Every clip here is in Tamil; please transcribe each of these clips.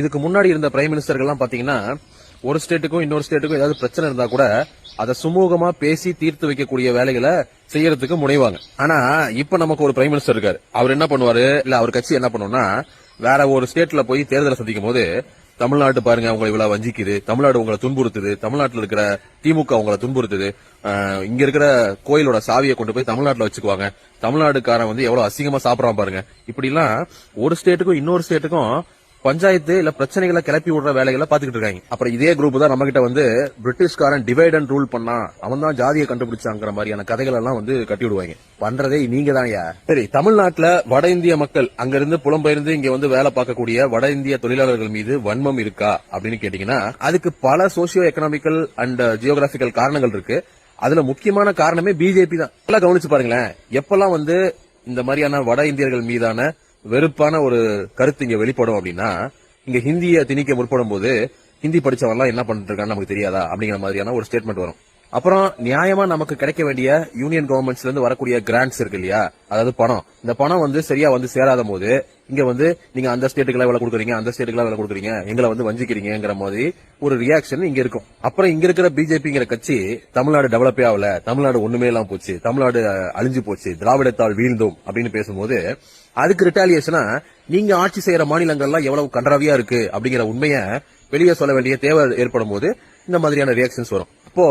இதுக்கு முன்னாடி இருந்த பிரைம் மினிஸ்டர்கள்லாம் பாத்தீங்கன்னா ஒரு ஸ்டேட்டுக்கும் இன்னொரு ஸ்டேட்டுக்கும் ஏதாவது பிரச்சனை இருந்தா கூட அதை சுமூகமா பேசி தீர்த்து வைக்கக்கூடிய வேலைகளை செய்யறதுக்கு முனைவாங்க. ஆனா இப்ப நமக்கு ஒரு பிரைம் மினிஸ்டர் இருக்காரு. அவர் என்ன பண்ணுவாரு, இல்ல அவர் கட்சி என்ன பண்ணுவோம்னா, வேற ஒரு ஸ்டேட்ல போய் தேர்தலை சந்திக்கும் போது தமிழ்நாட்டு பாருங்க உங்களை இவ்வளவு வஞ்சிக்குது, தமிழ்நாடு உங்களை துன்புறுத்துது, தமிழ்நாட்டில் இருக்கிற திமுக உங்களை துன்புறுத்துது, இங்க இருக்கிற கோயிலோட சாவியை கொண்டு போய் தமிழ்நாட்டுல வச்சுக்குவாங்க, தமிழ்நாடுக்காரன் வந்து எவ்வளவு அசிங்கமா சாப்பிடறான் பாருங்க, இப்படி எல்லாம் ஒரு ஸ்டேட்டுக்கும் இன்னொரு ஸ்டேட்டுக்கும் பஞ்சாயத்து இல்ல பிரச்சனைகளை கிளப்பி விடுற வேலைகளை பாத்துக்கிட்டு இருக்காங்க. அப்புறம் இதே குரூப் தான் நம்ம கிட்ட வந்து பிரிட்டிஷ்காரன் டிவைட் அண்ட் ரூல் பண்ணா, அவன் தான் ஜாதியை கண்டுபிடிச்சாங்கிற மாதிரியான கதைகள் எல்லாம் வந்து கட்டி விடுவாங்க. பண்றதே நீங்க தான். சரி, தமிழ்நாட்டுல வட இந்திய மக்கள் அங்கிருந்து புலம்பெயர்ந்து இங்க வந்து வேலை பார்க்கக்கூடிய வட இந்திய தொழிலாளர்கள் மீது வன்மம் இருக்கா அப்படின்னு கேட்டீங்கன்னா அதுக்கு பல சோசியோ எக்கனாமிக்கல் அண்ட் ஜியோகிராபிக்கல் காரணங்கள் இருக்கு. அதுல முக்கியமான காரணமே பிஜேபி தான். நல்லா கவனிச்சு பாருங்களேன், எப்பெல்லாம் வந்து இந்த மாதிரியான வட இந்தியர்கள் மீதான வெறுப்பான ஒரு கருத்து இங்க வெளிப்படும் அப்படின்னா, இங்க ஹிந்தியை திணிக்க முற்படும் போது ஹிந்தி படிச்சவன்லாம் என்ன பண்ணிட்டு இருக்கான்னு நமக்கு தெரியாதா அப்படிங்கிற மாதிரியான ஒரு ஸ்டேட்மெண்ட் வரும். அப்புறம் நியாயமா நமக்கு கிடைக்க வேண்டிய யூனியன் கவர்மெண்ட்ஸ்ல இருந்து வரக்கூடிய கிராண்ட்ஸ் இருக்கு இல்லையா, அதாவது பணம், இந்த பணம் வந்து சரியா வந்து சேராத போது இங்க வந்து நீங்க அந்த ஸ்டேட்டுக்கு வேலை கொடுக்குறீங்க, அந்த ஸ்டேட்டுக்கு வேலை கொடுக்குறீங்க, எங்களை வந்து வஞ்சிக்கிறீங்கிற மாதிரி ஒரு ரியாக்ஷன் இங்க இருக்கும். அப்புறம் இங்க இருக்கிற பிஜேபிங்கிற கட்சி தமிழ்நாடு டெவலப்பே ஆகல, தமிழ்நாடு ஒண்ணுமே இல்லாம போச்சு, தமிழ்நாடு அழிஞ்சு போச்சு, திராவிடத்தால் வீழ்ந்தோம் அப்படின்னு பேசும்போது அதுக்கு ரிட்டாலியேஷனா நீங்க ஆட்சி செய்யற மாநிலங்கள்லாம் எவ்வளவு கன்றாவியா இருக்கு அப்படிங்கிற உண்மைய வெளியே சொல்ல வேண்டிய தேவை ஏற்படும் போது இந்த மாதிரியான ரியாக்ஷன்ஸ் வரும். அப்போ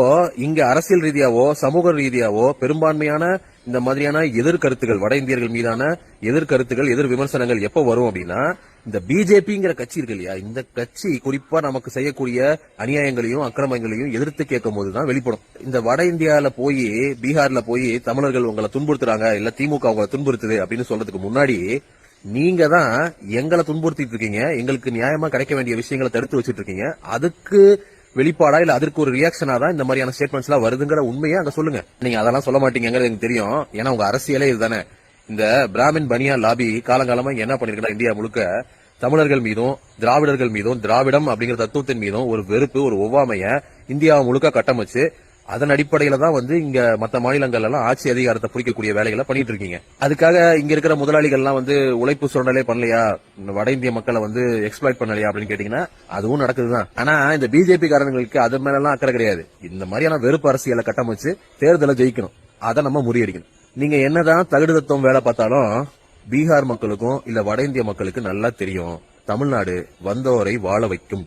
இங்க அரசியல் ரீதியாவோ சமூக ரீதியாவோ பெரும்பான்மையான இந்த மாதிரியான எதிர்கருத்துகள், வட இந்தியர்கள் மீதான எதிர்கருத்துகள், எதிர் விமர்சனங்கள் எப்ப வரும் அப்படின்னா, இந்த பிஜேபிங்கிற கட்சி இருக்கு இல்லையா, இந்த கட்சி குறிப்பா நமக்கு செய்யக்கூடிய அநியாயங்களையும் அக்கிரமங்களையும் எதிர்த்து கேட்கும் போதுதான் வெளிப்படும். இந்த வட இந்தியால போய் பீகார்ல போய் தமிழர்கள் உங்களை துன்புறுத்துறாங்க, இல்ல திமுக உங்களை துன்புறுத்துது அப்படின்னு சொல்றதுக்கு முன்னாடி நீங்க தான் எங்களை துன்புறுத்திட்டு இருக்கீங்க, எங்களுக்கு நியாயமா கிடைக்க வேண்டிய விஷயங்களை தடுத்து வச்சிட்டு இருக்கீங்க, அதுக்கு வெளிப்பாடா இல்ல அதற்கு ஒரு ரியாக்ஷனா தான் இந்த மாதிரியான ஸ்டேட்மெண்ட்ஸ் எல்லாம் வருதுங்கிற உண்மையை அங்க சொல்லுங்க. நீங்க அதெல்லாம் சொல்ல மாட்டீங்கிறது எனக்கு தெரியும், ஏன்னா உங்க அரசியலே இதுதானே. இந்த பிராமின் பனியா லாபி காலங்காலமா என்ன பண்ணிருக்கா, இந்தியா முழுக்க தமிழர்கள் மீதும் திராவிடர்கள் மீதும் திராவிடம் அப்படிங்கிற தத்துவத்தின் மீதும் ஒரு வெறுப்பு, ஒரு ஒவ்வாமைய இந்தியா முழுக்க கட்டமைச்சு அதன் அடிப்படையில தான் வந்து இங்க மத்த மாநிலங்கள் எல்லாம் ஆட்சி அதிகாரத்தை பிடிக்கக்கூடிய வேலைகளை பண்ணிட்டு இருக்கீங்க. அதுக்காக இங்க இருக்கிற முதலாளிகள் எல்லாம் வந்து உழைப்பு சுரண்டலே பண்ணலையா, வட இந்திய மக்களை வந்து எக்ஸ்பிளாய்ட் பண்ணலையா அப்படின்னு கேட்டீங்கன்னா அதுவும் நடக்குதுதான். ஆனா இந்த பிஜேபி காரங்களுக்கு அது மேல எல்லாம் அக்கறை கிடையாது. இந்த மாதிரியான வெறுப்பு அரசியலை கட்டமைச்சு தேர்தலை ஜெயிக்கணும், அதை நம்ம முறியடிக்கணும். நீங்க என்னதான் தகுடு தத்துவம் வேலை பார்த்தாலும் பீகார் மக்களுக்கும் இல்ல வட இந்திய மக்களுக்கு நல்லா தெரியும், தமிழ்நாடு வந்தோரை வாழ வைக்கும்.